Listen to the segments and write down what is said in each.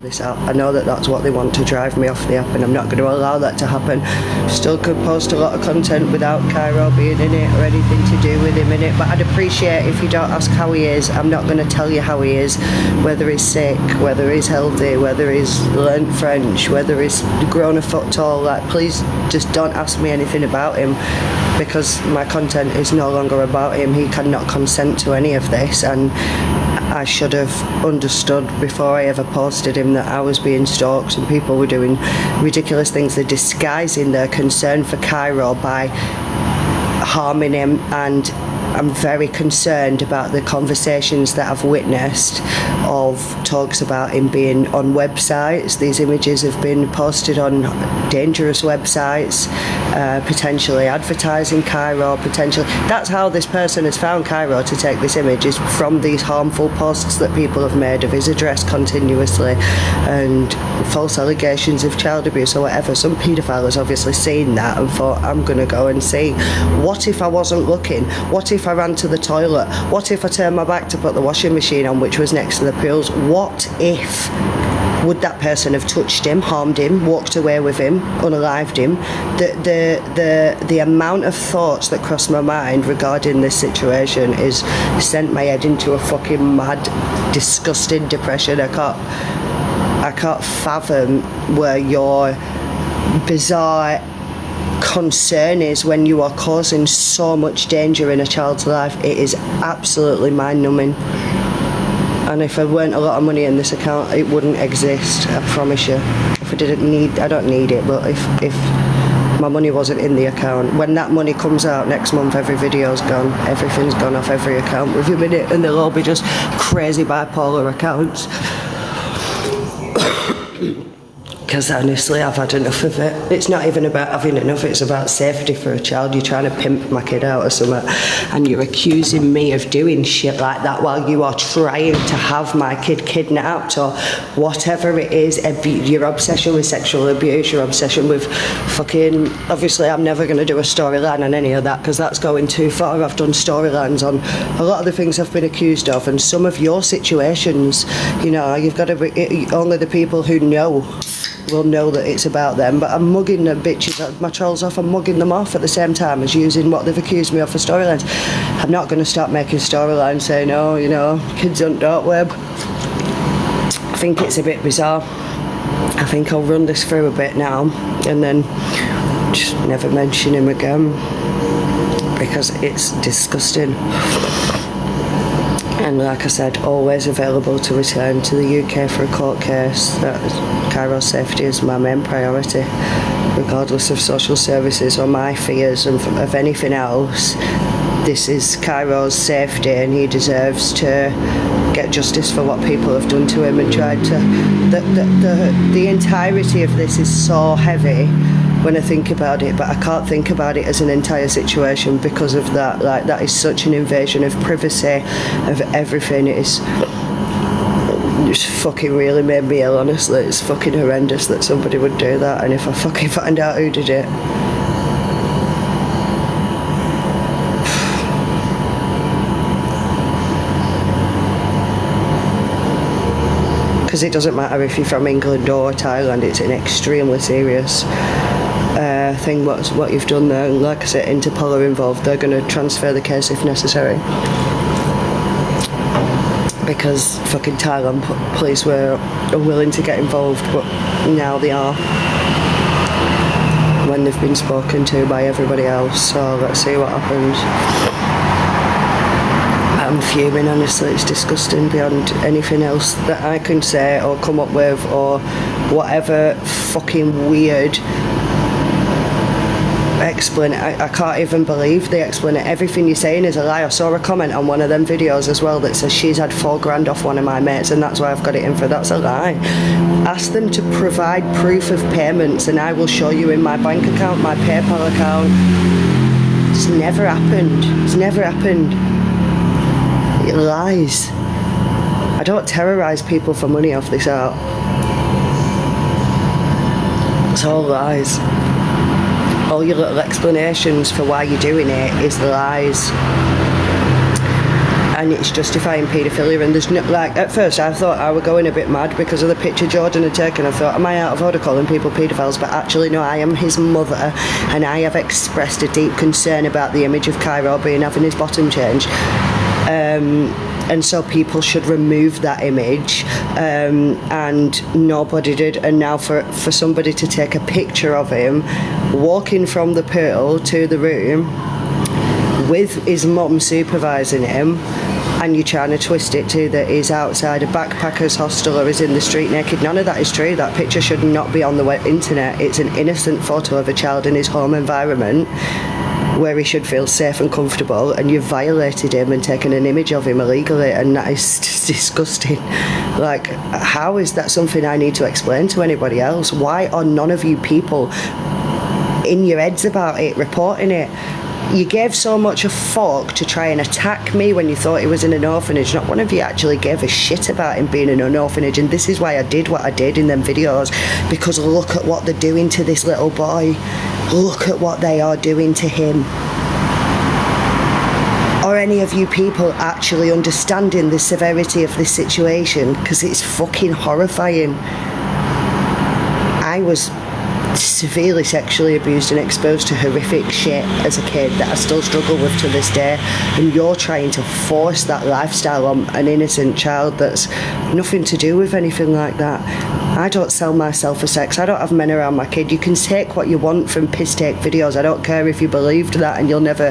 this app. I know that that's what they want to drive me off the app, and I'm not going to allow that to happen. Still could post a lot of content without Cairo being in it or anything to do with him in it, but I'd appreciate if you don't ask how he is. I'm not going to tell you how he is, whether he's sick, whether he's healthy, whether he's learnt French, whether he's grown a foot tall. Like, please just don't ask me anything about him, because my content is no longer about him. He cannot consent to any of this, and I should have understood before I ever posted him that I was being stalked and people were doing ridiculous things. They're disguising their concern for Cairo by harming him, and I'm very concerned about the conversations that I've witnessed of talks about him being on websites. These images have been posted on dangerous websites, potentially advertising Cairo, potentially. That's how this person has found Cairo to take this image, is from these harmful posts that people have made of his address continuously, and false allegations of child abuse or whatever. Some paedophile has obviously seen that and thought, I'm going to go and see. What if I wasn't looking? What if I ran to the toilet? What if I turned my back to put the washing machine on, which was next to the pools? What if? Would that person have touched him, harmed him, walked away with him, unalived him? The amount of thoughts that crossed my mind regarding this situation is sent my head into a fucking mad, disgusting depression. I can't fathom where your bizarre concern is when you are causing so much danger in a child's life. It is absolutely mind-numbing. And if there weren't a lot of money in this account, it wouldn't exist, I promise you. If I don't need it, but if my money wasn't in the account, when that money comes out next month, every video's gone, everything's gone off every account with him in it, and they'll all be just crazy bipolar accounts. Because honestly, I've had enough of it. It's not even about having enough, it's about safety for a child. You're trying to pimp my kid out or something, and you're accusing me of doing shit like that while you are trying to have my kid kidnapped or whatever it is. Your obsession with sexual abuse, your obsession with fucking... Obviously, I'm never going to do a storyline on any of that, because that's going too far. I've done storylines on a lot of the things I've been accused of, and some of your situations, you know, you've got to... Only the people who know will know that it's about them, but I'm mugging the bitches, my trolls off, I'm mugging them off at the same time as using what they've accused me of for storylines. I'm not going to start making storylines saying, oh, you know, kids on dark web. I think it's a bit bizarre. I think I'll run this through a bit now and then just never mention him again, because it's disgusting. And like I said, always available to return to the UK for a court case. Cairo's safety is my main priority, regardless of social services or my fears of anything else. This is Cairo's safety, and he deserves to get justice for what people have done to him and tried to... The entirety of this is so heavy when I think about it, but I can't think about it as an entire situation because of that. Like, that is such an invasion of privacy, of everything. It's fucking really made me ill, honestly. It's fucking horrendous that somebody would do that, and if I fucking find out who did it... Because it doesn't matter if you're from England or Thailand, it's an extremely serious thing what you've done there. And like I said, Interpol are involved. They're going to transfer the case if necessary, because fucking Thailand police were willing to get involved, but now they are, when they've been spoken to by everybody else. So let's see what happens. I'm fuming, honestly. It's disgusting beyond anything else that I can say or come up with, or whatever fucking weird I can't even believe they explain it. Everything you're saying is a lie. I saw a comment on one of them videos as well that says she's had $4,000 off one of my mates and that's why I've got it in for. That's a lie. Ask them to provide proof of payments and I will show you in my bank account, my PayPal account. It's never happened. It's never happened. It lies. I don't terrorise people for money off this app. It's all lies. All your little explanations for why you're doing it is lies. and it's justifying paedophilia. And there's no, like, at first I thought I were going a bit mad because of the picture Jordan had taken. I thought, am I out of order calling people paedophiles? But actually no, I am his mother, and I have expressed a deep concern about the image of Cairo being having his bottom changed. And so people should remove that image, and nobody did. And now for somebody to take a picture of him walking from the pool to the room with his mum supervising him, and you're trying to twist it to that he's outside a backpackers hostel or he's in the street naked. None of that is true. That picture should not be on the internet. It's an innocent photo of a child in his home environment where he should feel safe and comfortable, and you've violated him and taken an image of him illegally, and that is just disgusting. Like, how is that something I need to explain to anybody else? Why are none of you people in your heads about it, reporting it? You gave so much a fuck to try and attack me when you thought he was in an orphanage. Not one of you actually gave a shit about him being in an orphanage, and this is why I did what I did in them videos, because look at what they're doing to this little boy. Look at what they are doing to him. Are any of you people actually understanding the severity of this situation? Because it's fucking horrifying. I was severely sexually abused and exposed to horrific shit as a kid that I still struggle with to this day, and you're trying to force that lifestyle on an innocent child that's nothing to do with anything like that. I don't sell myself for sex. I don't have men around my kid. You can take what you want from piss take videos. I don't care if you believed that and you'll never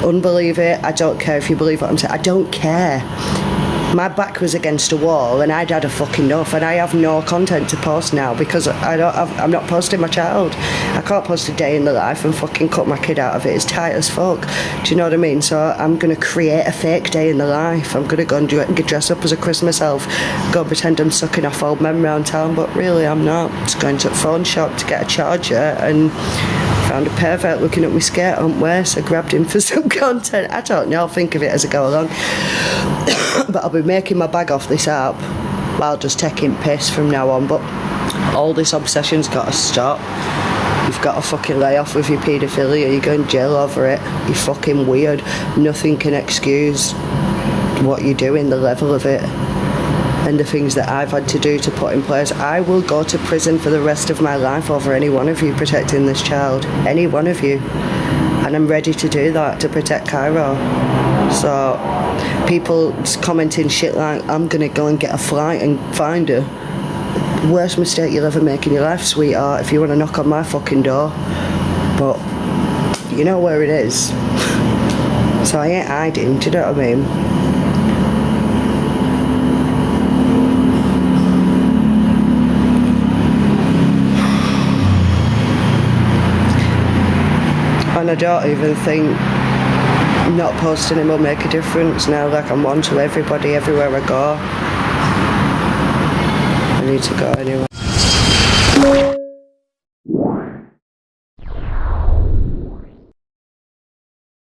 unbelieve it. I don't care if you believe what I'm saying. I don't care. My back was against a wall and I'd had a fucking enough, and I have no content to post now because I'm not posting my child. I can't post a day in the life and fucking cut my kid out of it. It's tight as fuck. Do you know what I mean? So I'm going to create a fake day in the life. I'm going to go and dress up as a Christmas elf, go and pretend I'm sucking off old men around town, but really I'm not. Just going to a phone shop to get a charger and found a pervert looking at my skirt on wear, so grabbed him for some content. I don't know, I'll think of it as I go along. But I'll be making my bag off this app while just taking piss from now on. But all this obsession's got to stop. You've got to fucking lay off with your paedophilia. You're going to jail over it. You're fucking weird. Nothing can excuse what you're doing, the level of it, and the things that I've had to do to put in place. I will go to prison for the rest of my life over any one of you protecting this child. Any one of you. And I'm ready to do that to protect Cairo. So people commenting shit like, I'm gonna go and get a flight and find her. Worst mistake you'll ever make in your life, sweetheart, if you want to knock on my fucking door. But you know where it is. So I ain't hiding, do you know what I mean? And I don't even think not posting him will make a difference now. Like, I'm one to everybody everywhere I go. I need to go anyway.